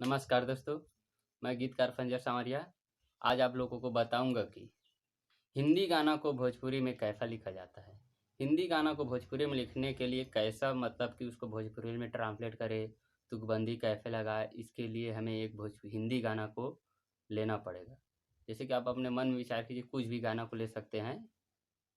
नमस्कार दोस्तों, मैं गीतकार संजय सांवरिया। आज आप लोगों को बताऊंगा कि हिंदी गाना को भोजपुरी में कैसा लिखा जाता है। हिंदी गाना को भोजपुरी में लिखने के लिए कैसा मतलब कि उसको भोजपुरी में ट्रांसलेट करें, तुकबंदी कैसे लगाए, इसके लिए हमें एक हिंदी गाना को लेना पड़ेगा। जैसे कि आप अपने मन में विचार कीजिए, कुछ भी गाना को ले सकते हैं।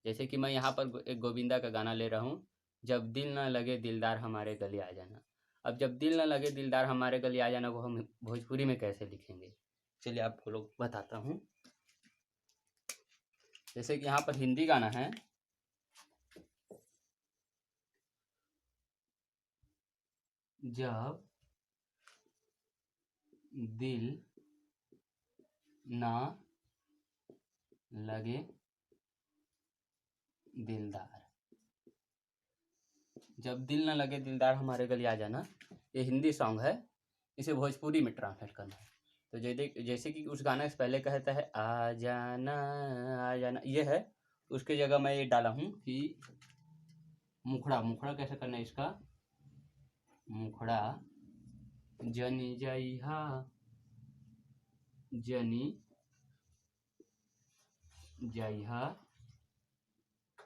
जैसे कि मैं यहाँ पर एक गोविंदा का गाना ले रहा हूँ, जब दिल ना लगे दिलदार हमारे गले आ जाना। अब जब दिल ना लगे दिलदार हमारे गले आ जाना, वो हम भोजपुरी में कैसे लिखेंगे, चलिए आपको लोग बताता हूँ। जैसे कि यहाँ पर हिंदी गाना है, जब दिल ना लगे दिलदार, जब दिल ना लगे दिलदार हमारे गले आ जाना, ये हिंदी सॉन्ग है। इसे भोजपुरी में ट्रांसलेट करना है। तो जैसे कि उस गाने से पहले कहता है आ जाना, ये है। उसके जगह मैं ये डाला हूँ कि मुखड़ा। मुखड़ा कैसे करना है इसका, मुखड़ा जनी जइहा, जनी जइहा।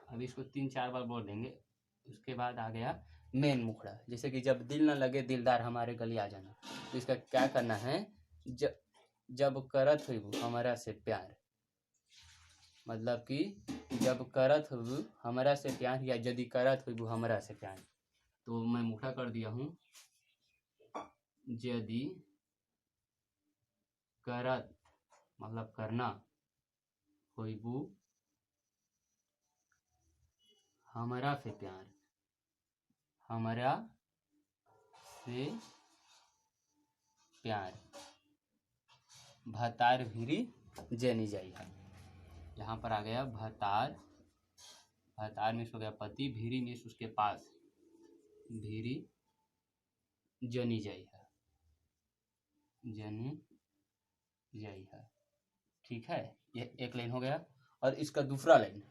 अब इसको 3-4 बार बोल देंगे। उसके बाद आ गया मेन मुखड़ा। जैसे कि जब दिल न लगे दिलदार हमारे गले आ जाना, तो इसका क्या करना है, जब करत हुई हमारा से प्यार, मतलब कि जब करत हुई हमारा से प्यार, या यदि करत हुई हमारा से प्यार। तो मैं मुखड़ा कर दिया हूँ, यदि करत मतलब करना, होइबू हमरा से प्यार, हमरा से प्यार, भतार भिरी जनी जाइहा। यहाँ पर आ गया भतार, भतार मीन्स हो गया पति, भिरी मीन्स उसके पास, भिरी जनी जाइहा, जनी जाइहा। ठीक है, ये एक लाइन हो गया। और इसका दूसरा लाइन,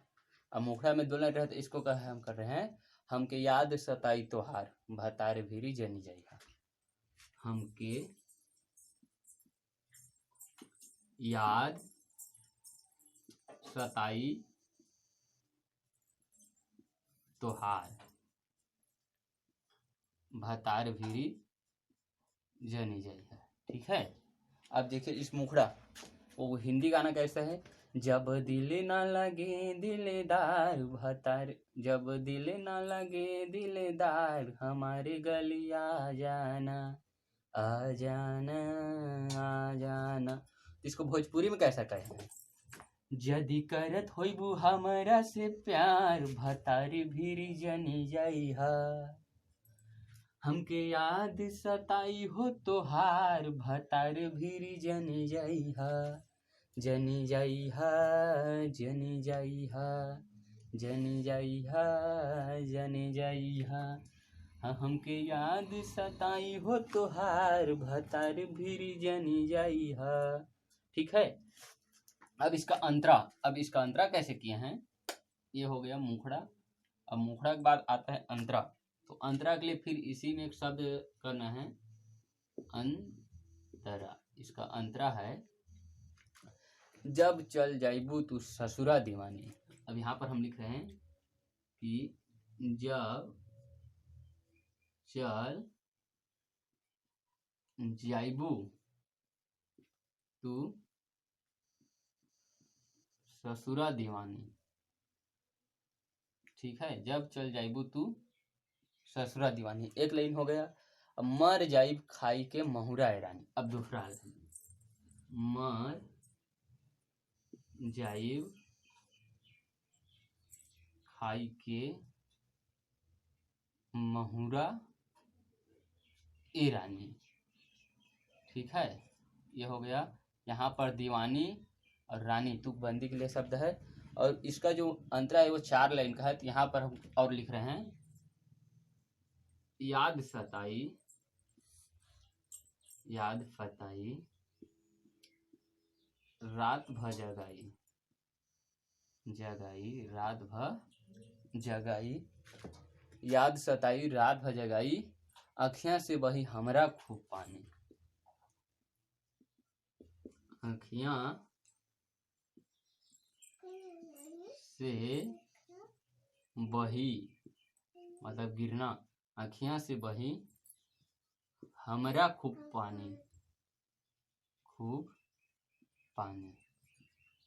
अब मुखड़ा में 2 लाइन रहते, इसको हम कर रहे हैं, हमके याद सताई तोहार, भतार भिरी जनी जाइहा। हमके याद सताई तोहार, भतार भिरी जनी जाइहा। ठीक है। अब देखिए इस मुखड़ा, वो हिंदी गाना कैसा है, जब दिल ना लगे दिलदार भतार, जब दिल ना लगे दिलदार हमारे गली आ जाना, आ जाना, आ जाना। इसको भोजपुरी में कैसा कहें, यदि करत होइबू हमरा से प्यार, भतारी भिरी जनी जाइहा। हमके याद सताई हो तोहार, भतार भिरी जनी जाइहा, जनी जाइहा, जनी जाइहा, जनी जाइहा, जनी जाइहा। हमके याद सताई हो तोहार, भतार भिरी जनी जाइहा। ठीक है। अब इसका अंतरा कैसे किए हैं, ये हो गया मुखड़ा। अब मुखड़ा के बाद आता है अंतरा। तो अंतरा के लिए फिर इसी में एक शब्द करना है, अंतरा। इसका अंतरा है, जब चल जाइबू तू ससुरा दीवानी। अब यहाँ पर हम लिख रहे हैं कि जब चल जाइबू तू ससुरा दीवानी। ठीक है, जब चल जाइबू तू ससुरा दीवानी, एक लाइन हो गया। अब मर जाइब खाई के महुरा रानी। अब दूसरा लाइन, मर जाइब खाई के महुरा ए रानी। ठीक है, ये हो गया। यहाँ पर दीवानी और रानी तुकबंदी के लिए शब्द है। और इसका जो अंतरा है वो 4 लाइन का है। तो यहाँ पर हम और लिख रहे हैं, याद सताई, याद सताई, रात भ जगाई, जगाई रात भ जगाई, याद सताई रात भ जगाई, अखियां से बही हमरा खूब पानी। अखियां से बही मतलब गिरना, अखियां से बही हमरा खूब पानी, खूब पानी।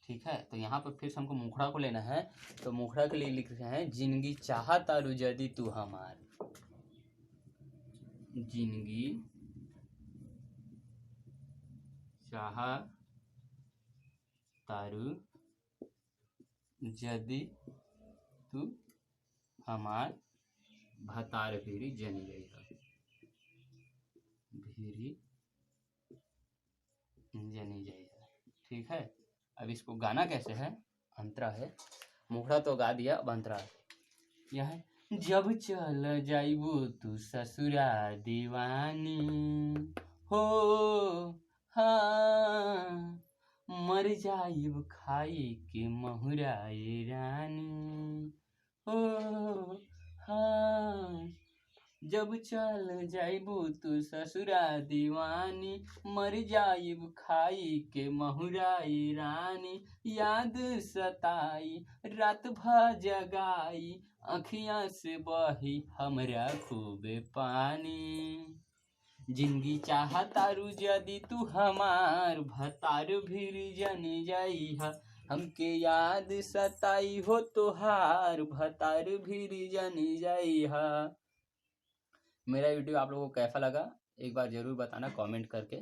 ठीक है, तो यहाँ पर फिर से हमको मुखड़ा को लेना है। तो मुखड़ा के लिए लिख रहे हैं जिंदगी चाहा तारू यदि तू हमार, जिंदगी चाहा तारू यदि तू हमार भतार भीरी जनी जइहा, भीरी जनी जइहा। ठीक है, अब इसको गाना कैसे है, अंतरा है, मुखड़ा तो गा दिया, अब अंतरा यह है। जब चल जाइबू तू ससुरा दीवानी हो, हाँ मर जाइब खाई के महुराए रानी हो, हाँ जब चल जाइबू तू ससुरा दीवानी, मर जाइब खाई के महुराई रानी, याद सताई रात भर जगाई, अखियां से बही हमरा खूबे पानी, जिंदगी चाहा तारू यदि तू हमार भतार भीर जनी जाइहा, हमके याद सताई हो तोहार भतार भीर जनी जाइहा। मेरा वीडियो आप लोगों को कैसा लगा एक बार ज़रूर बताना कमेंट करके।